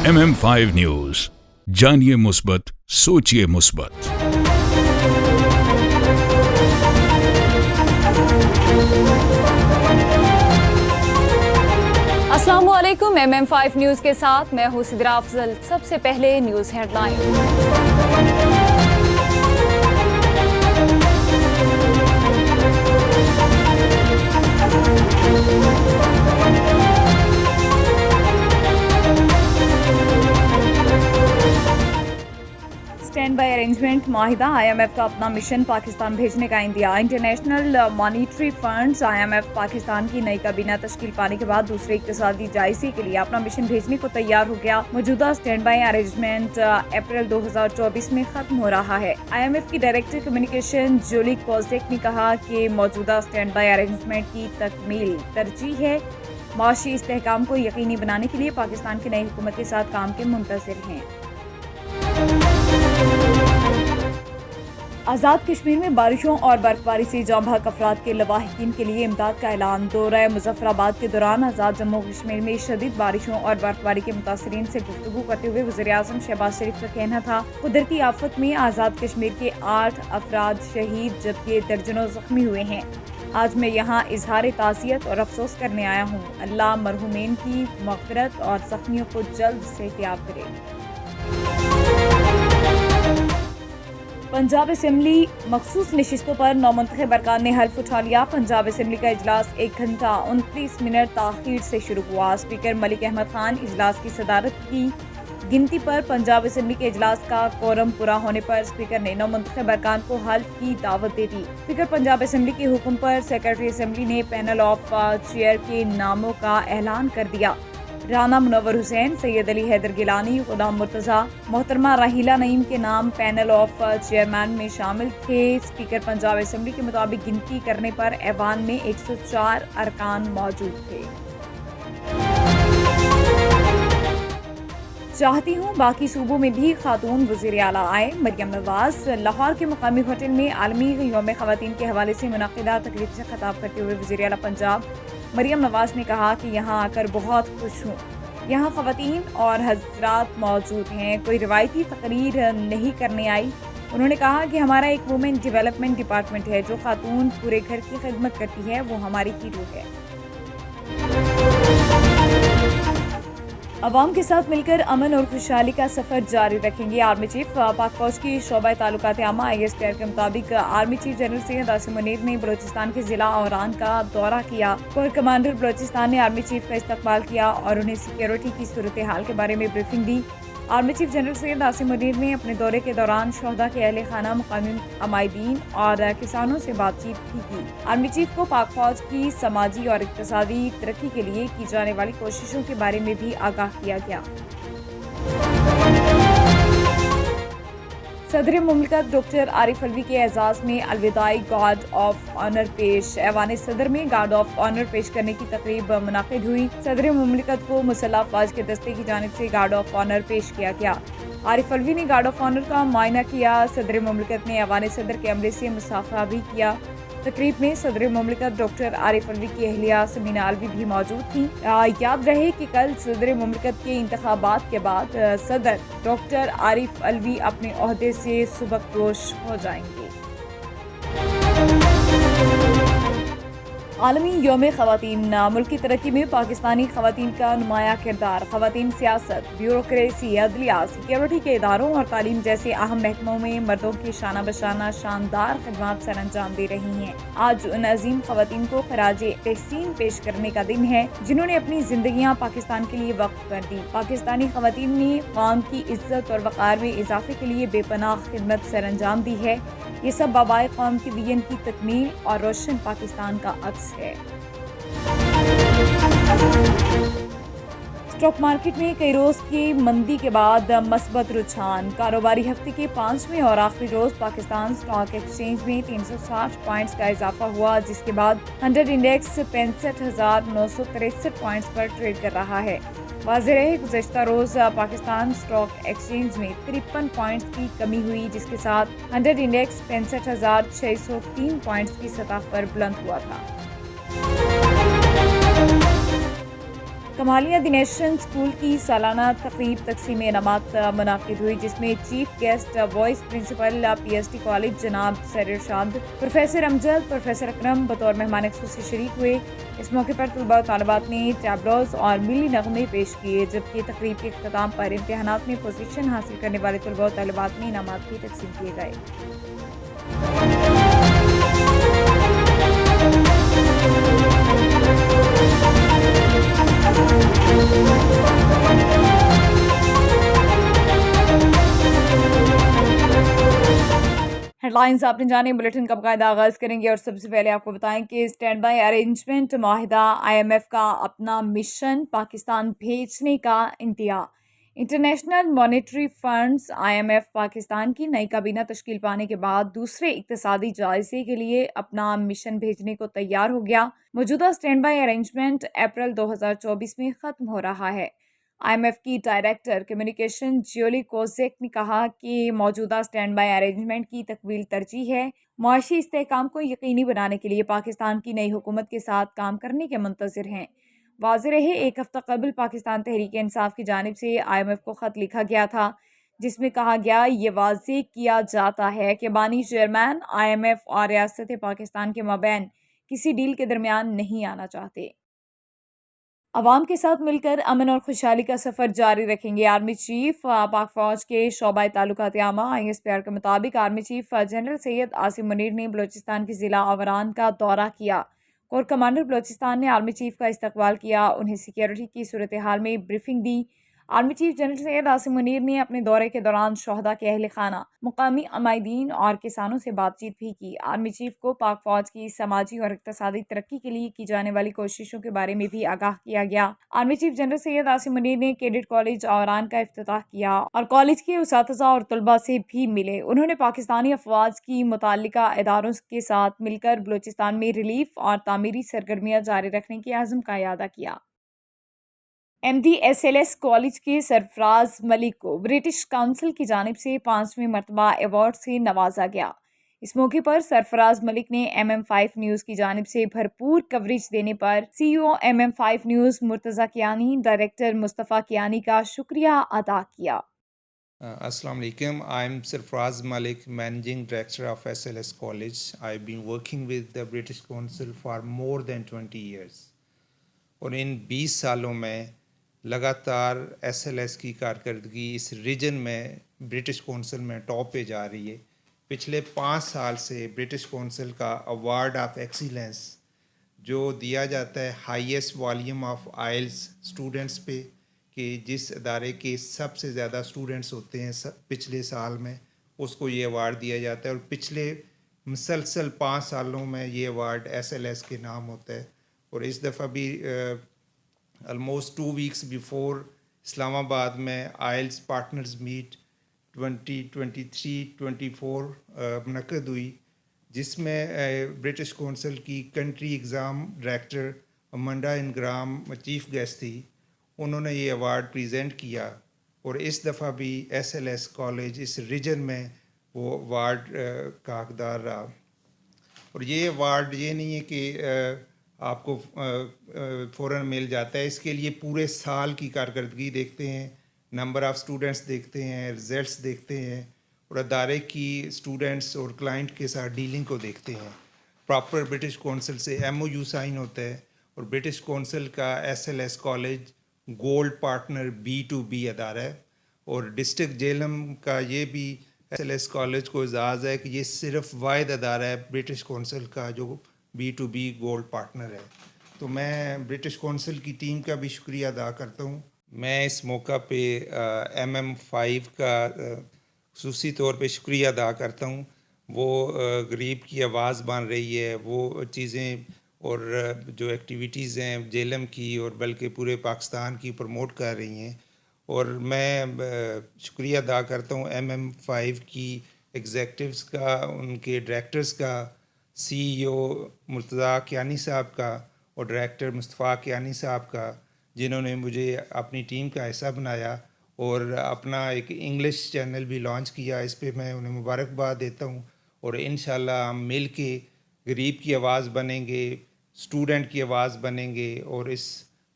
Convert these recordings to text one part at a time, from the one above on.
MM5 news, जानिए मुस्बत, सोचिए मुस्बत। अस्सलामुअलैकुम। MM5 न्यूज के साथ मैं हूं सिद्रा अफजल। सबसे पहले news headline. Stand by arrangement माहिदा, IMF का अपना मिशन पाकिस्तान भेजने का इंडिया। International monetary funds IMF Pakistan की नई काबीना तश्कील पाने के बाद दूसरे इक्तिसादी जायजे के लिए अपना मिशन भेजने को तैयार हो गया। मौजूदा स्टैंड बाय अरेंजमेंट अप्रैल 2024 में खत्म हो रहा है। IMF की डायरेक्टर कम्युनिकेशन जूली कोजेक ने कहा कि मौजूदा स्टैंड बाय अरेंजमेंट की तकमील तरजीह है। माशी इस्तेहकाम को यकीनी बनाने के लिए पाकिस्तान की नई हुकूमत के साथ काम के मुंतज़िर हैं। आज़ाद कश्मीर में बारिशों और बर्फबारी से जाम बहक अफराद के लवाहिकीन के लिए इमदाद का ऐलान। दौरा मुजफ्फराबाद के दौरान आज़ाद जम्मू कश्मीर में शदीद बारिशों और बर्फबारी के मुतासरीन से गुफ्तगू करते हुए वज़ीर आज़म शहबाज शरीफ का कहना था, कुदरती आफत में आज़ाद कश्मीर के 8 अफराद शहीद जबकि दर्जनों जख्मी हुए हैं। आज मैं यहाँ इजहार ताज़ियत और अफसोस करने आया हूँ। अल्लाह मरहूमीन की मग़फ़िरत और ज़ख्मियों को जल्द सेहतियाब करे। पंजाब असेंबली मखसूस नशिस्तों पर नौमुंतखब अरकान ने हल्फ उठा लिया। पंजाब असेंबली का इजलास 1 घंटा 29 मिनट ताख़ीर से शुरू हुआ। स्पीकर मलिक अहमद खान इजलास की सदारत की। गिनती पर पंजाब असेंबली के इजलास का कोरम पूरा होने पर स्पीकर ने नौमुंतखब अरकान को हल्फ की दावत दे दी। स्पीकर पंजाब असेंबली के हुक्म पर सेक्रेटरी असेंबली ने पैनल ऑफ चेयर के नामों का ऐलान कर दिया। राना मुनव्वर हुसैन, सैयद अली हैदर गिलानी, गुलाम मुर्तज़ा, मोहतरमा राहिला नईम के नाम पैनल ऑफ चेयरमैन में शामिल थे। स्पीकर पंजाब असेंबली के मुताबिक गिनती करने पर ऐवान में 104 अरकान मौजूद थे। चाहती हूँ बाकी सूबों में भी खातून वज़ीर आला आए। मरियम नवाज लाहौर के मुकामी होटल में आलमी यौम ख़वातीन के हवाले से मुनक़िदा तकरीब से खिताब करते हुए वज़ीर आला पंजाब मरियम नवाज ने कहा कि यहाँ आकर बहुत खुश हूँ। यहाँ ख़वातीन और हज़रात मौजूद हैं, कोई रिवायती तकरीर नहीं करने आई। उन्होंने कहा कि हमारा एक वुमेन डेवलपमेंट डिपार्टमेंट है, जो खातून पूरे घर की खिदमत करती है, वो हमारी हीरो है। अवाम के साथ मिलकर अमन और खुशहाली का सफर जारी रखेंगे। आर्मी चीफ पाक फौज की शोबा ताल्लुकात आमा ISPR के मुताबिक army chief general Syed Asim Munir ने बलोचिस्तान के जिला औरान का दौरा किया। कोर कमांडर बलोचिस्तान ने आर्मी चीफ का इस्तकबाल किया और उन्हें सिक्योरिटी की सूरत हाल के बारे में ब्रीफिंग दी। Army chief general Syed Asim Munir ने अपने दौरे के दौरान शोहदा के अहले खाना, मुकामी अमायदीन और किसानों से बातचीत भी की। आर्मी चीफ को पाक फौज की समाजी और इक्तिसादी तरक्की के लिए की जाने वाली कोशिशों के बारे में भी आगाह किया गया। सदर मुमलिकत डॉक्टर आरिफ अलवी के एजाज़ में अलविदाई गार्ड ऑफ ऑनर पेश। ऐवान सदर में गार्ड ऑफ ऑनर पेश करने की तकरीब मुनाकिद हुई। सदर मुमलिकत को मुसल्लह अफवाज के दस्ते की जानिब से गार्ड ऑफ ऑनर पेश किया गया। आरिफ अलवी ने गार्ड ऑफ ऑनर का मुआयना किया। सदर मुमलिकत ने ऐवान सदर के अमले से मुसाफा भी किया। तकरीब में सदर मुमलिकत डॉक्टर आरिफ अलवी की अहलिया समीना अलवी भी मौजूद थी। याद रहे कि कल सदर मुमलिकत के इंतखाबात के बाद सदर डॉक्टर आरिफ अलवी अपने ओहदे से सुबकदोश हो जाएंगे। आलमी यौम ख़वातीन। मुल्क की तरक्की में पाकिस्तानी ख़वातीन का नुमाया किरदार। ख़वातीन सियासत, ब्यूरोक्रेसी, अदलिया, सिक्योरिटी के इदारों और तालीम जैसे अहम महकमों में मर्दों की शाना बशाना शानदार खिदमत सर अंजाम दे रही हैं। आज उन अजीम ख़वातीन को खराजे तहसीन पेश करने का दिन है, जिन्होंने अपनी जिंदगियाँ पाकिस्तान के लिए वक्फ कर दी। पाकिस्तानी ख़वातीन ने कौम की इज्जत और वक़ार में इजाफे के लिए बेपनाह खिदमत सर अंजाम दी है। ये सब बाबाए कौम की विजन की तकमील और रोशन पाकिस्तान का अक्स है। स्टॉक मार्केट में कई रोज की मंदी के बाद मस्बत रुझान। कारोबारी हफ्ते के 5वें और आखिरी रोज पाकिस्तान स्टॉक एक्सचेंज में 360 पॉइंट्स का इजाफा हुआ, जिसके बाद 100 इंडेक्स 65,963 पॉइंट्स पर ट्रेड कर रहा है। वाज़ेह रहे गुज़श्ता रोज पाकिस्तान स्टॉक एक्सचेंज में 53 पॉइंट्स की कमी हुई, जिसके साथ 100 इंडेक्स 65,603 पॉइंट्स की सतह पर बुलंद हुआ था। कमालिया द नेशन स्कूल की सालाना तकरीब तकसीम इनामात मुनाकिद हुई, जिसमें chief guest vice principal PST college जनाब sir Irshad, professor Amjad, professor Akram बतौर मेहमान ख़ुसूसी शरीक हुए। इस मौके पर तलबा और तालिबात ने टैबलोज और मिली नगमे पेश किए, जबकि तकरीब के अख्ताम पर इम्तहानात में पोजीशन हासिल करने वाले तलबा और तालिबात में इनामात भी तकसीम किए गए। हेडलाइंस आपने जाने, बुलेटिन का बाकायदा आगाज करेंगे और सबसे पहले आपको बताएं कि स्टैंड बाई अरेंजमेंट माहिदा, आईएमएफ का अपना मिशन पाकिस्तान भेजने का इंतहा। International monetary funds IMF Pakistan की नई काबीना तश्कील पाने के बाद दूसरे इक्तसादी जायजे के लिए अपना मिशन भेजने को तैयार हो गया। मौजूदा स्टैंड बाई अरेंजमेंट अप्रैल 2024 में ख़त्म हो रहा है। आईएमएफ की डायरेक्टर कम्युनिकेशन ज्योली कोजेक ने कहा कि मौजूदा स्टैंड बाई अरेंजमेंट की तकवील तरजीह है। मुआशी इस्तेहकाम को यकीनी बनाने के लिए पाकिस्तान की नई हुकूमत के साथ काम करने के मुंतज़िर हैं। वाज़ेह रहे, एक हफ्ता कबल पाकिस्तान तहरीक इंसाफ की जानिब से आईएमएफ को ख़त लिखा गया था, जिसमें कहा गया ये वाज़ेह किया जाता है कि बानी चेयरमैन आईएमएफ और रियासत पाकिस्तान के माबैन किसी डील के दरमियान नहीं आना चाहते। अवाम के साथ मिलकर अमन और खुशहाली का सफ़र जारी रखेंगे। आर्मी चीफ पाक फौज के शोबाए ताल्लुकात आमा ISPR के मुताबिक army chief general Syed Asim Munir ने बलोचिस्तान के ज़िला आवरान का दौरा किया। कोर कमांडर बलोचिस्तान ने आर्मी चीफ का इस्तकबाल किया, उन्हें सिक्योरिटी की सूरत हाल में ब्रीफिंग दी। Army chief general Syed Asim Munir ने अपने दौरे के दौरान शोहदा के अहल खाना, मुकामी अमायदीन और किसानों से बातचीत भी की। आर्मी चीफ को पाक फौज की समाजी और इक़्तिसादी तरक्की के लिए की जाने वाली कोशिशों के बारे में भी आगाह किया गया। Army chief general Syed Asim Munir ने कैडेट कॉलेज आवरान का इफ्तिताह किया और कॉलेज के उसातिज़ा और तलबा से भी मिले। उन्होंने पाकिस्तानी अफवाज की मुताल्लिका इदारों के साथ मिलकर बलूचिस्तान में रिलीफ और तामीरी सरगर्मियाँ जारी रखने के अज़्म का इयादा किया। MDSLS कॉलेज के सरफराज मलिक को ब्रिटिश काउंसिल की जानिब से 5वीं मरतबा अवार्ड से नवाजा गया। इस मौके पर सरफराज मलिक ने MM5 न्यूज़ की जानिब से भरपूर कवरेज देने पर CEO MM5 news Murtaza Kiyani, director Mustafa Kiyani का शुक्रिया अदा किया। Assalamu alaikum. I'm Sarfraz Malik, Managing Director of SLS College. I've been working with the British Council for more than 20 years. اور ان 20 سالوں میں لگاتار SLS کی کارکردگی اس ریجن میں برٹش کونسل میں ٹاپ پہ جا رہی ہے۔ پچھلے 5 سال سے برٹش کونسل کا ایوارڈ آف ایکسیلنس جو دیا جاتا ہے highest volume of oils students پہ، کہ جس ادارے کے سب سے زیادہ اسٹوڈنٹس ہوتے ہیں پچھلے سال میں، اس کو یہ ایوارڈ دیا جاتا ہے۔ اور پچھلے مسلسل 5 سالوں میں یہ ایوارڈ SLS کے نام ہوتا ہے۔ اور اس دفعہ بھی آلموسٹ 2 ویکس بیفور اسلام آباد میں آئلز پارٹنرز میٹ 2023-24 منعقد ہوئی، جس میں برٹش کونسل کی country exam director Amanda Ingram chief guest تھی۔ انہوں نے یہ ایوارڈ پریزنٹ کیا، اور اس دفعہ بھی SLS کالج اس ریجن میں وہ ایوارڈ کا حقدار رہا۔ اور یہ ایوارڈ یہ نہیں ہے کہ آپ کو فوراً مل جاتا ہے، اس کے لیے پورے سال کی کارکردگی دیکھتے ہیں، نمبر آف اسٹوڈنٹس دیکھتے ہیں، رزلٹس دیکھتے ہیں، اور ادارے کی اسٹوڈنٹس اور کلائنٹ کے ساتھ ڈیلنگ کو دیکھتے ہیں۔ پراپر برٹش کونسل سے MOU سائن ہوتا ہے، اور برٹش کونسل کا SLS college gold partner B2B ادارہ ہے۔ اور ڈسٹرکٹ جیلم کا یہ بھی SLS کالج کو اعزاز ہے کہ یہ صرف واحد ادارہ ہے برٹش کونسل کا جو B2B گولڈ پارٹنر ہے۔ تو میں برٹش کونسل کی ٹیم کا بھی شکریہ ادا کرتا ہوں۔ میں اس موقع پہ MM5 کا خصوصی طور پہ شکریہ ادا کرتا ہوں۔ وہ غریب کی آواز بن رہی ہے، وہ چیزیں اور جو ایکٹیویٹیز ہیں جیلم کی اور بلکہ پورے پاکستان کی پروموٹ کر رہی ہیں۔ اور میں شکریہ ادا کرتا ہوں MM5 کی ایگزیکٹوز کا، ان کے ڈائریکٹرز کا، CEO مرتضیٰ کیانی صاحب کا اور ڈائریکٹر مصطفیٰ کیانی صاحب کا، جنہوں نے مجھے اپنی ٹیم کا حصہ بنایا اور اپنا ایک انگلش چینل بھی لانچ کیا۔ اس پہ میں انہیں مبارکباد دیتا ہوں، اور انشاءاللہ ہم مل کے غریب کی آواز بنیں گے، اسٹوڈنٹ کی آواز بنیں گے، اور اس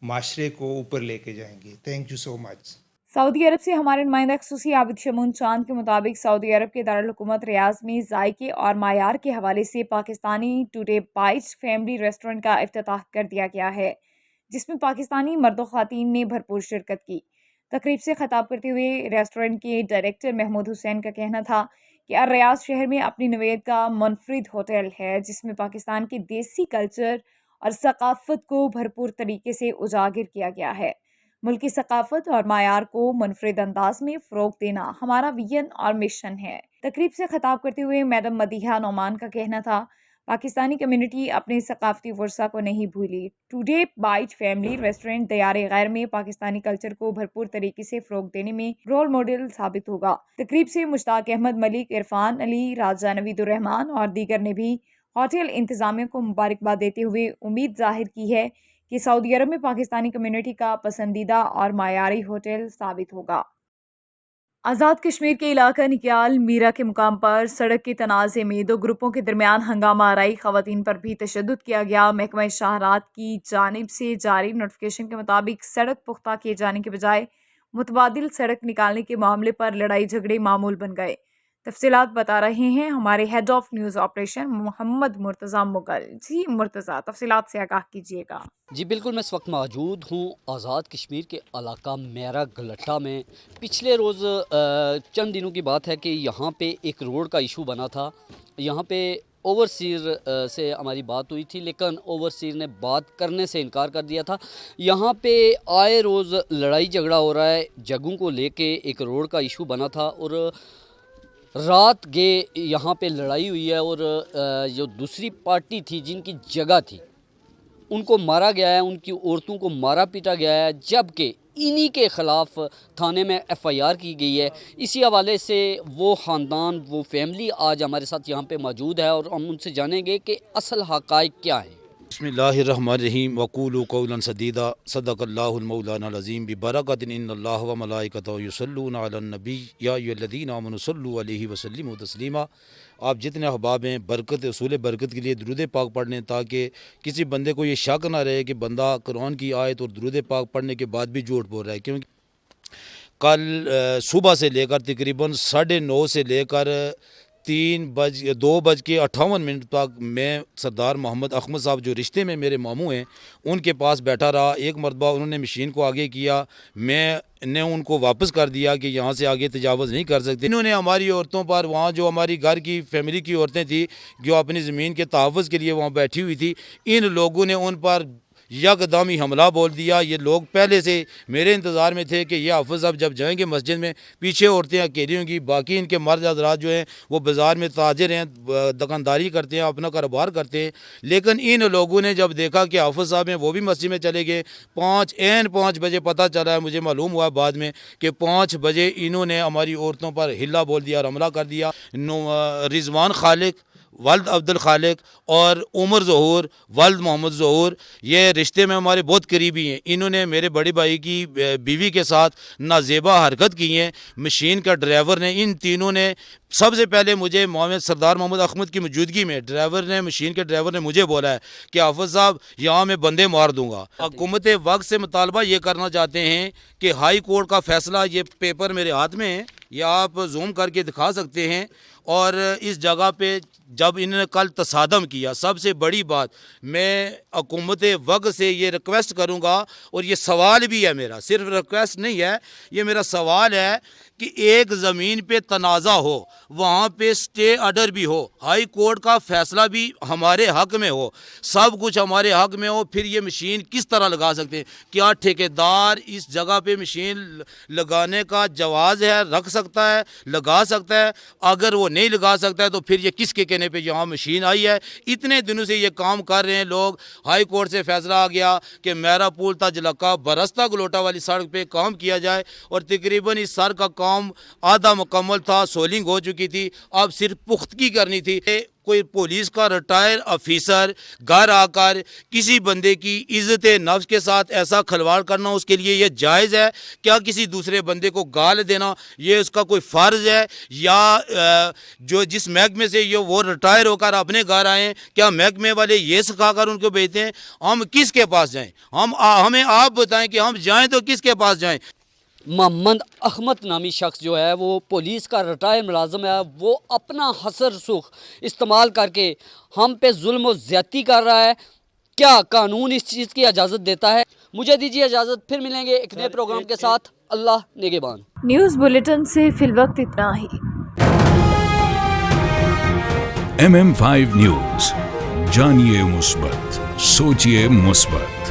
माशरे को ऊपर लेके जाएंगे। Thank you so much. Saudi Arabia से हमारे नुमाइंदा खसूसी आबिद शमून चांद के मुताबिक सऊदी अरब के दारुल हुकूमत रियाज में जायके और मायार के हवाले से Pakistani today bytes family restaurant का इफ्तिताह कर दिया गया है, जिसमें पाकिस्तानी मर्द व ख़वातीन ने भरपूर शिरकत की। तकरीब से खिताब करते हुए रेस्टोरेंट के डायरेक्टर महमूद हुसैन का कहना था कि रियाज शहर में अपनी नवेद का मुनफरिद होटल है, जिसमें पाकिस्तान के देसी कल्चर और सकाफत को भरपूर तरीके से उजागर किया गया है। मुल्क की सकाफत और मायार को मुनफरिद अंदाज में फ़रोग देना हमारा विजन और मिशन है। तकरीब से खिताब करते हुए मैडम मदीहा नोमान का कहना था, पाकिस्तानी कम्युनिटी अपने सकाफती वर्सा को नहीं भूली। Today bite family restaurant Diyar-e गैर में पाकिस्तानी कल्चर को भरपूर तरीके से फ़रोग देने में रोल मॉडल साबित होगा। तकरीब से मुश्ताक अहमद मलिक, इरफान अली, राजा नवीदुर रहमान और दीगर ने भी होटल इंतज़ामिया को मुबारकबाद देते हुए उम्मीद जाहिर की है कि सऊदी अरब में पाकिस्तानी कम्युनिटी का पसंदीदा और मायारी होटल साबित होगा। आज़ाद कश्मीर के इलाका निक्याल मीरा के मुकाम पर सड़क के तनाज़े में दो ग्रुपों के दरमियान हंगामा आराई ख़वातीन पर भी तशद्दुद किया गया। महकमा शाहरात की जानिब से जारी नोटिफिकेशन के मुताबिक सड़क पुख्ता किए जाने के बजाय मुतबादिल सड़क निकालने के मामले पर लड़ाई झगड़े मामूल बन गए। तफसीलात बता रहे हैं हमारे head of news operation Muhammad Murtaza Mughal. Ji Murtaza, तफसीलात से आगाह कीजिएगा। जी बिल्कुल, मैं इस वक्त मौजूद हूँ आज़ाद कश्मीर के इलाका मेरा गलट्टा में। पिछले रोज़ चंद दिनों की बात है कि यहाँ पे एक रोड का इशू बना था। यहाँ पे ओवरसीर से हमारी बात हुई थी, लेकिन ओवरसीर ने बात करने से इनकार कर दिया था। यहाँ पे आए रोज़ लड़ाई झगड़ा हो रहा है, जगहों को लेके एक रोड का इशू बना था और रात गे यहाँ पे लड़ाई हुई है और जो दूसरी पार्टी थी जिनकी जगह थी उनको मारा गया है, उनकी औरतों को मारा पीटा गया है, जबकि इन्हीं के ख़िलाफ़ थाने में एफ़आईआर की गई है। इसी हवाले से वो ख़ानदान, वो फैमिली आज हमारे साथ यहाँ पे मौजूद है और हम उनसे जानेंगे कि असल हक़ाइक़ क्या है। बिस्मिल्लाहिर्रहमानिर्रहीम वक़ूलू क़ौलन सदीदा सदक़ल्लाहुल मौलानाल अज़ीम बिबरकतिन इन्नल्लाह व मलाइकतहु युसल्लूना अलन नबी या अय्युहल्लज़ीना आमनु सल्लु अलैहि व सल्लिमू तस्लीमा। आप जितने अहबाब हैं बरकत उसूल बरकत के लिए दुरूद पाक पढ़ने, ताकि किसी बंदे को ये शक ना रहे कि बंदा कुरान की आयत और दुरूद पाक पढ़ने के बाद भी झूठ बोल रहा है। क्योंकि कल सुबह से लेकर तकरीबन 9:30 से लेकर 2:58 तक मैं सरदार मोहम्मद अहमद साहब जो रिश्ते में मेरे मामू हैं उनके पास बैठा रहा। एक मरतबा उन्होंने मशीन को आगे किया, मैंने उनको वापस कर दिया कि यहाँ से आगे तजावज़ नहीं कर सकते। इन्होंने हमारी औरतों पर, वहाँ जो हमारी घर की फैमिली की औरतें थी जो अपनी ज़मीन के तहफ़्फ़ुज़ के लिए वहाँ बैठी हुई थी, इन लोगों ने उन पर यकदम ही हमला बोल दिया। ये लोग पहले से मेरे इंतज़ार में थे कि ये हाफ़िज़ साहब जब जाएंगे मस्जिद में पीछे औरतें अकेली होंगी, बाकी इनके मर्द हज़रात जो हैं वो बाज़ार में ताजिर हैं, दुकानदारी करते हैं, अपना कारोबार करते हैं। लेकिन इन लोगों ने जब देखा कि हाफ़िज़ साहब हैं वो भी मस्जिद में चले गए। 5 बजे पता चला है, मुझे मालूम हुआ बाद में कि 5 बजे इन्होंने हमारी औरतों पर हिल्ला बोल दिया और हमला कर दिया। रिजवान खालिक वल्द अब्दुल खालिक और उमर ज़हूर वल्द मोहम्मद ज़हूर, ये रिश्ते में हमारे बहुत करीबी हैं। इन्होंने मेरे बड़े भाई की बीवी के साथ नाजेबा हरकत की है। मशीन का ड्राइवर ने, इन तीनों ने सबसे पहले मुझे सरदार मोहम्मद अहमद की मौजूदगी में मशीन के ड्राइवर ने मुझे बोला है कि हाफ़िज़ साहब यहाँ मैं बंदे मार दूँगा। हुकूमत वक्त से मुतालबा ये करना चाहते हैं कि हाई कोर्ट का फ़ैसला, ये पेपर मेरे हाथ में है, या आप जूम करके दिखा सकते हैं। और इस जगह पे जब इन्होंने कल तसादम किया, सबसे बड़ी बात मैं हुकूमत वक्त से ये रिक्वेस्ट करूँगा और ये सवाल भी है मेरा, सिर्फ रिक्वेस्ट नहीं है, ये मेरा सवाल है कि एक ज़मीन पे तनाज़ा हो, वहाँ पे स्टे ऑर्डर भी हो, हाई कोर्ट का फ़ैसला भी हमारे हक़ में हो, सब कुछ हमारे हक़ में हो, फिर ये मशीन किस तरह लगा सकते हैं? क्या ठेकेदार इस जगह पे मशीन लगाने का जवाज़ है, रख सकता है, लगा सकता है? अगर वो नहीं लगा सकता है तो फिर ये किसके कहने पे यहाँ मशीन आई है? इतने दिनों से ये काम कर रहे हैं लोग। हाई कोर्ट से फ़ैसला आ गया कि मेरा पुल तजलका बरस्ता गलोटा वाली सड़क पे काम किया जाए और तकरीबन इस सड़क का काम आधा मुकम्मल था, सोलिंग हो चुकी थी, अब सिर्फ पुख्तगी करनी थी। کوئی پولیس کا ریٹائر آفیسر گھر آ کر کسی بندے کی عزت نفس کے ساتھ ایسا کھلواڑ کرنا اس کے لیے یہ جائز ہے؟ کیا کسی دوسرے بندے کو گال دینا یہ اس کا کوئی فرض ہے؟ یا جو جس محکمے سے یہ وہ ریٹائر ہو کر اپنے گھر آئیں کیا محکمے والے یہ سکھا کر ان کو بھیجتے ہیں؟ ہم کس کے پاس جائیں؟ ہمیں آپ بتائیں کہ ہم جائیں تو کس کے پاس جائیں؟ محمد احمد نامی شخص جو ہے وہ پولیس کا ریٹائر ملازم ہے، وہ اپنا حسر سخ استعمال کر کے ہم پہ ظلم و زیادتی کر رہا ہے۔ کیا قانون اس چیز کی اجازت دیتا ہے؟ مجھے دیجیے اجازت، پھر ملیں گے ایک نئے پروگرام کے ساتھ۔ اللہ نگہبان۔ نیوز بلیٹن سے فی الوقت اتنا ہی۔ MM5 نیوز، جانیے مثبت، سوچیے مثبت۔